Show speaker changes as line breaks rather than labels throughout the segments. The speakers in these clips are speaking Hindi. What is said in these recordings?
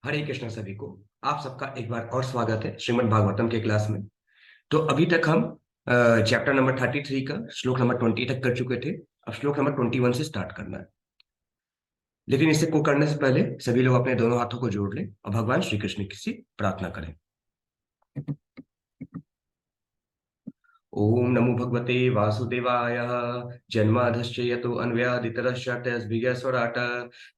हरे कृष्णा सभी को। आप सबका एक बार और स्वागत है श्रीमद् भागवतम के क्लास में। तो अभी तक हम चैप्टर नंबर 33 का श्लोक नंबर 20 तक कर चुके थे। अब श्लोक नंबर 21 से स्टार्ट करना है। लेकिन इसे को करने से पहले सभी लोग अपने दोनों हाथों को जोड़ लें और भगवान श्री कृष्ण की सी प्रार्थना करें। ओम नमो भगवते वासुदेवाय। जन्माधश्च यतो अन्वयादितरश्चार्थस्भिर्यस्वराट्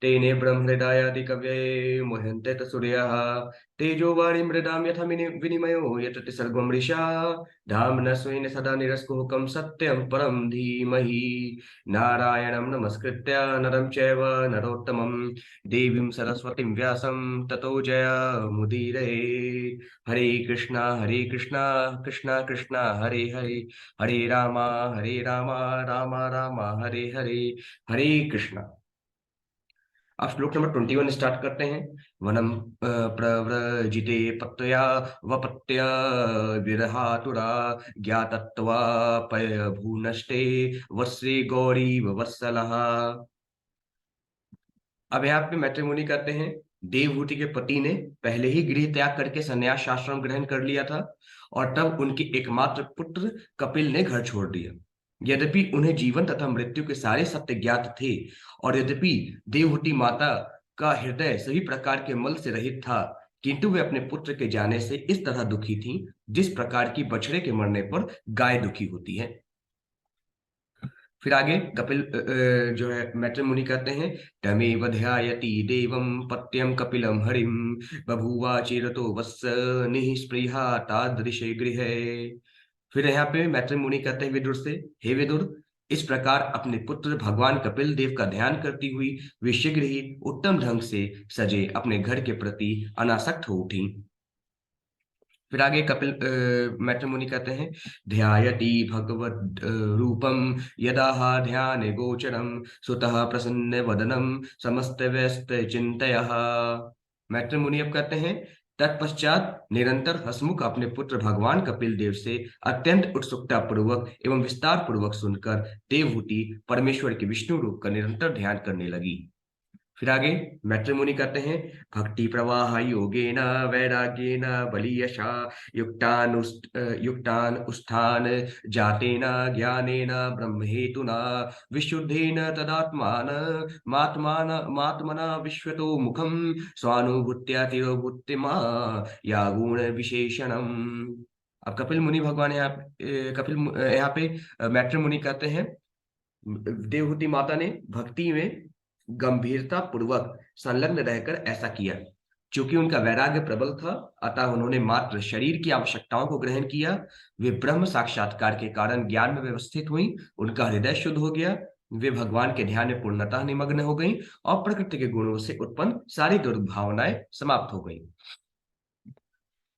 तेने ब्रह्महृदायादि कवये मुह्यन्ते सूर्याः तेजो वाणी मृदां यथा विनिमयो यतति सर्गो मृषा धाम्ना स्वेन सदा निरस्कुहकं सत्यं परं धीमहि। नारायणं नमस्कृत्य नरं चैव नरोत्तमं देवीं सरस्वतीं व्यासं ततो जयमुदीरये। हरे कृष्णा कृष्णा कृष्णा हरे हरे, हरे रामा रामा रामा हरे हरे, हरे कृष्णा। अब श्लोक नंबर 21 स्टार्ट करते हैं। वनम प्रव्रजिते पत्तया वपत्य विरहातुरा ज्ञातत्वा पय भूनष्टे वस्रे गौरी वत्सलः। अब यहाँ पे मैत्रिमुनि कहते हैं देवहूति के पति ने पहले ही गृह त्याग करके संन्यास आश्रम ग्रहण कर लिया था और तब उनके एकमात्र पुत्र कपिल ने घर छोड़ दिया। यद्यपि उन्हें जीवन तथा मृत्यु के सारे सत्य ज्ञात थे और यद्यपि देवहूति माता का हृदय सभी प्रकार के मल से रहित था, किंतु वे अपने पुत्र के जाने से इस तरह दुखी थीं जिस प्रकार की बछड़े के मरने पर गाय दुखी होती है। फिर आगे कपिल जो है मैत्री मुनि कहते हैं तमेव ध्यायति देवं पत्यं कपिलं हरिं बभूवा चिरतो वत्स निःस्पृहा तादृशे गृहे। फिर यहाँ पे मैत्री मुनि कहते हैं विदुर से, हे विदुर, इस प्रकार अपने पुत्र भगवान कपिल देव का ध्यान करती हुई वे शीघ्र ही उत्तम ढंग से सजे अपने घर के प्रति अनासक्त हो उठी। फिर आगे कपिल मैत्र मुनि कहते हैं ध्यायति भगवद रूपम यदा ध्यान गोचरम सुतः प्रसन्न वदनम समस्त व्यस्त चिंतय। मैत्र मुनि अब कहते हैं तत्पश्चात निरंतर हसमुख अपने पुत्र भगवान कपिल देव से अत्यंत उत्सुकता पूर्वक एवं विस्तार पूर्वक सुनकर देवहूति परमेश्वर के विष्णु रूप का निरंतर ध्यान करने लगी। फिर आगे मैत्री मुनि कहते हैं भक्ति प्रवाह योगेन वैराग्येन बलीयशा युक्तान उस्थान जातेन ज्ञानेन ब्रह्महेतुना विशुद्धेन तदात्मान मात्मना विश्वतो मुखम स्वानुभूत्या तिरोभूतिमा या गुण विशेषणम। अब कपिल मुनि भगवान यहाँ पे मैत्री मुनि कहते हैं देवहूति माता ने भक्ति में गंभीरता पूर्वक संलग्न रहकर ऐसा किया। चूंकि उनका वैराग्य प्रबल था, अतः उन्होंने मात्र शरीर की आवश्यकताओं को ग्रहण किया। वे ब्रह्म साक्षात्कार के कारण ज्ञान में व्यवस्थित हुई, उनका हृदय शुद्ध हो गया, वे भगवान के ध्यान में पूर्णतः निमग्न हो गई और प्रकृति के गुणों से उत्पन्न सारी दुर्भावनाएं समाप्त हो गई।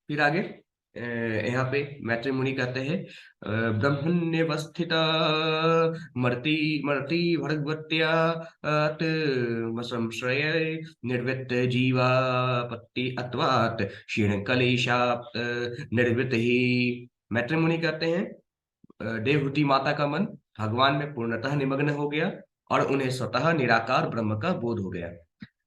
फिर आगे यहाँ पे मैत्री मुनि कहते हैं ब्रह्मण्यवस्थित मर्ति मर्ति भगवत्या संश्रय निर्वृत्त जीवापत्ति अत्वात् क्षीण कलेशात् निर्वृत्त ही। मैत्री मुनि कहते हैं देवहूति माता का मन भगवान में पूर्णतः निमग्न हो गया और उन्हें स्वतः निराकार ब्रह्म का बोध हो गया।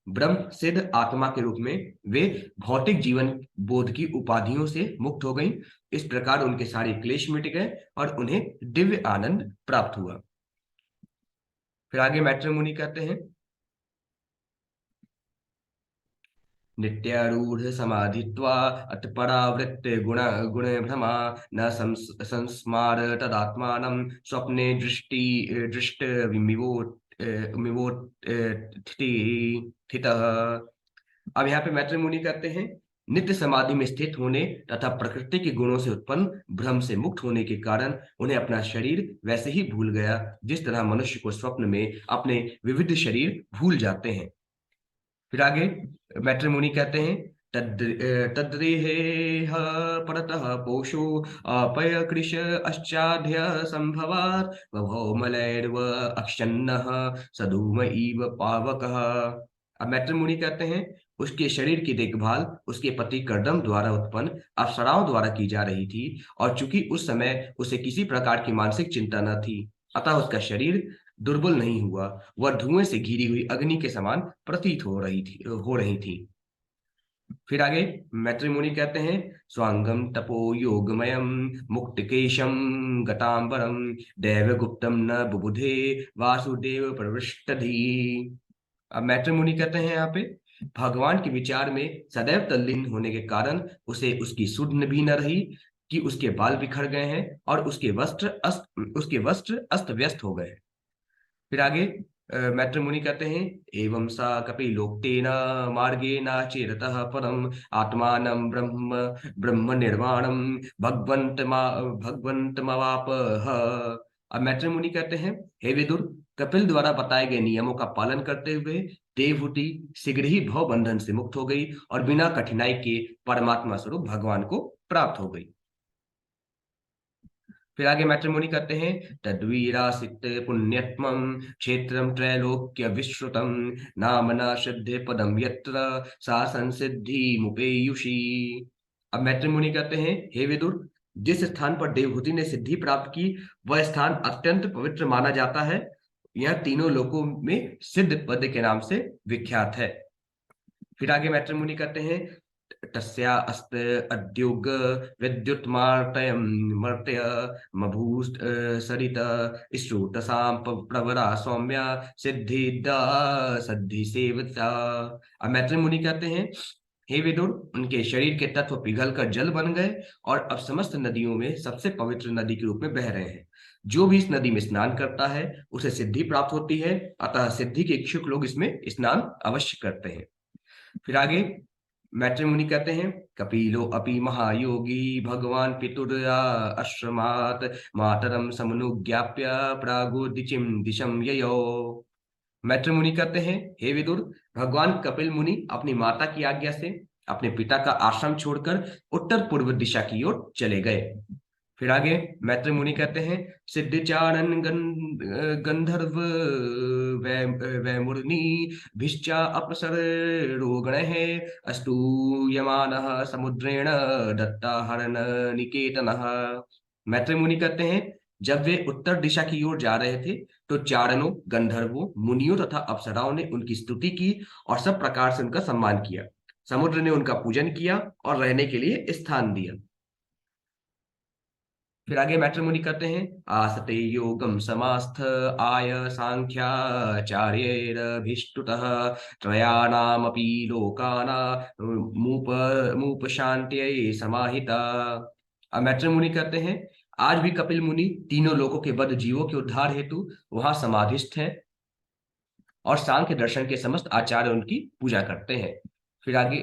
ब्रह्म सिद्ध आत्मा के रूप में वे भौतिक जीवन बोध की उपाधियों से मुक्त हो गईं। इस प्रकार उनके सारे क्लेश मिट गए और उन्हें दिव्य आनंद प्राप्त हुआ। फिर आगे मैत्री मुनि कहते हैं नित्यारूढ़ समाधित्वा अतपरावृत्त गुण भ्रमा न संस्मार तदात्मानं स्वप्ने दृष्ट स्थितः। अब यहाँ पे मैत्री मुनि कहते हैं नित्य समाधि में स्थित होने तथा प्रकृति के गुणों से उत्पन्न भ्रम से मुक्त होने के कारण उन्हें अपना शरीर वैसे ही भूल गया जिस तरह मनुष्य को स्वप्न में अपने विविध शरीर भूल जाते हैं। फिर आगे मैत्री मुनि कहते हैं तद्रेह परतः पोषो अपय कृश अश्चाध्य संभवात् वभौ मलैर्व अक्षन्नः सधूम इव पावकः। अब मैत्री मुनि कहते हैं उसके शरीर की देखभाल उसके पति कर्दम द्वारा उत्पन्न अप्सराओं द्वारा की जा रही थी और चूंकि उस समय उसे किसी प्रकार की मानसिक चिंता न थी, अतः उसका शरीर दुर्बल नहीं हुआ, वह धुएं से घिरी हुई अग्नि के समान प्रतीत हो रही थी। फिर आगे मैत्री मुनि कहते हैं, स्वांगम तपो योगमयम मुक्तिकेशम गतांबरम दैवगुप्तम न बुबुधे वासुदेव प्रविष्टधि। अब मैत्री मुनि कहते हैं यहाँ पे, भगवान के विचार में सदैव तल्लीन होने के कारण उसे उसकी सुध भी न रही कि उसके बाल बिखर गए हैं और उसके वस्त्र अस्त व्यस्त हो गए। फिर आगे मैत्री मुनि कहते हैं, एवं सा कपिलोक्तेन मार्गेण चेरतः परम आत्मानं ब्रह्म ब्रह्म निर्वाणम भगवंतमवापह। अब मैत्री मुनि कहते हैं, हे विदुर, कपिल द्वारा बताए गए नियमों का पालन करते हुए देवहूति शीघ्र ही भव बंधन से मुक्त हो गई और बिना कठिनाई के परमात्मा स्वरूप भगवान को प्राप्त हो गई। फिर आगे मैट्रिमोनी करते हैं, तद्वीरासित पुण्यत्मं क्षेत्रम त्रैलोक्य विश्रुतम नामना सिद्धे पदम यत्र सा संसिद्धि मुपेयुषी। अब मैट्रिमोनी कहते हैं, हे विदुर, जिस स्थान पर देवहूति ने सिद्धि प्राप्त की वह स्थान अत्यंत पवित्र माना जाता है। यह तीनों लोकों में सिद्ध पद के नाम से विख्यात है। फिर आगे मैट्रिमोनी कहते हैं, तस्या अस्त अद्युग विद्युत मर्तय मभूस्त सरित श्रुतसाम प्रवरा सौम्या सिद्धिदा सद्धि सेवता। अब मैत्री मुनि कहते हैं, हे विदुर, उनके शरीर के तत्व पिघलकर जल बन गए और अब समस्त नदियों में सबसे पवित्र नदी के रूप में बह रहे हैं। जो भी इस नदी में स्नान करता है उसे सिद्धि प्राप्त होती है, अतः सिद्धि के इच्छुक लोग इसमें स्नान अवश्य करते हैं। फिर आगे मैत्री मुनि कहते हैं, कपिलो अपि महायोगी भगवान पितुर्या आश्रमात् मातरम समनुज्ञाप्य प्रागोदिचिम दिशम ययो। मैत्री मुनि कहते हैं, हे विदुर, भगवान कपिल मुनि अपनी माता की आज्ञा से अपने पिता का आश्रम छोड़कर उत्तर पूर्व दिशा की ओर चले गए। फिर आगे मैत्री मुनि कहते हैं, सिद्धिचारण गंधर्व वैमुरनी भिश्चा अपसर रोगण है अस्तूयमान समुद्रेण दत्ताहरण निकेतन। मैत्री मुनि कहते हैं, जब वे उत्तर दिशा की ओर जा रहे थे तो चारणों, गंधर्वों, मुनियों तथा अप्सराओं ने उनकी स्तुति की और सब प्रकार से उनका सम्मान किया। समुद्र ने उनका पूजन किया और रहने के लिए स्थान दिया। फिर आगे मैट्रिमोनी करते हैं, आसते योगम समास्थ आय सांख्याचार्यैरभीष्टुतः त्रयाणामपि लोकाना मूप मूप शांत्यै समाहिता। अब मैट्रिमोनी करते हैं, आज भी कपिल मुनि तीनों लोकों के बद्ध जीवों के उद्धार हेतु वहां समाधिस्थ हैं और सांख्य दर्शन के समस्त आचार्य उनकी पूजा करते हैं। फिर आगे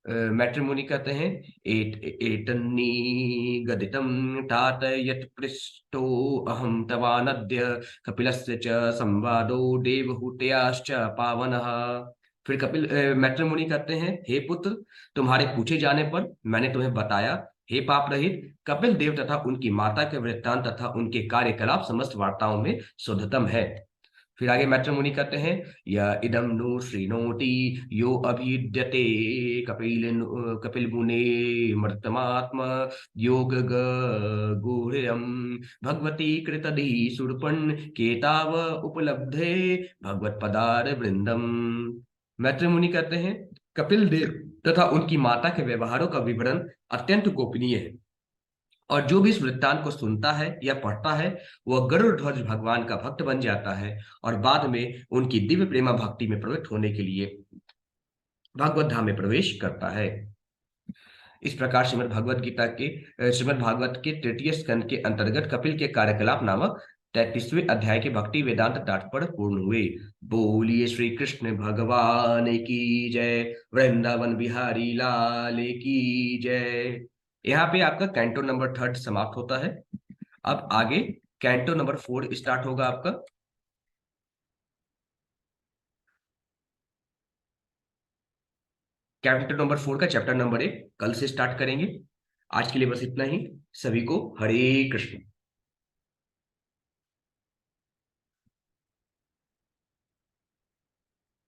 मैट्रिमोनी कहते हैं, एतन्नी गदितं तात यत् पृष्टो अहं तवानद्य कपिलस्य च संवादो देवहूत्याश्च पावनः। फिर मैट्रिमोनी कहते हैं, हे पुत्र, तुम्हारे पूछे जाने पर मैंने तुम्हें बताया, हे पाप रहित, कपिल देव तथा उनकी माता के वृत्तांत तथा उनके कार्यकलाप समस्त वार्ताओं में शुद्धतम है। फिर आगे मैत्री मुनि कहते हैं, या इदम नु श्रीनोति यो अभिद्यते कपिल मुने मर्तमात्म योग गुह्यम भगवती कृतधि सुरपन केताव उपलब्धे भगवत पदार वृंदम। मैत्री मुनि कहते हैं, कपिल देव तथा उनकी माता के व्यवहारों का विवरण अत्यंत गोपनीय है और जो भी इस वृत्तांत को सुनता है या पढ़ता है वह गरुड़ ध्वज भगवान का भक्त बन जाता है और बाद में उनकी दिव्य प्रेमा भक्ति में प्रवृत्त होने के लिए भगवत धाम में प्रवेश करता है। इस प्रकार श्रीमद् भागवत के तृतीय स्कंद के अंतर्गत कपिल के कार्यकलाप नामक 33वें अध्याय के भक्ति वेदांत तात्पर्य पूर्ण हुए। बोलिए श्री कृष्ण भगवान की जय, वृंदावन बिहारी लाल की जय। यहाँ पे आपका कैंटो नंबर 3 समाप्त होता है। अब आगे कैंटो नंबर 4 स्टार्ट होगा आपका। कैंटो नंबर 4 का चैप्टर नंबर 1 कल से स्टार्ट करेंगे। आज के लिए बस इतना ही। सभी को हरे कृष्ण।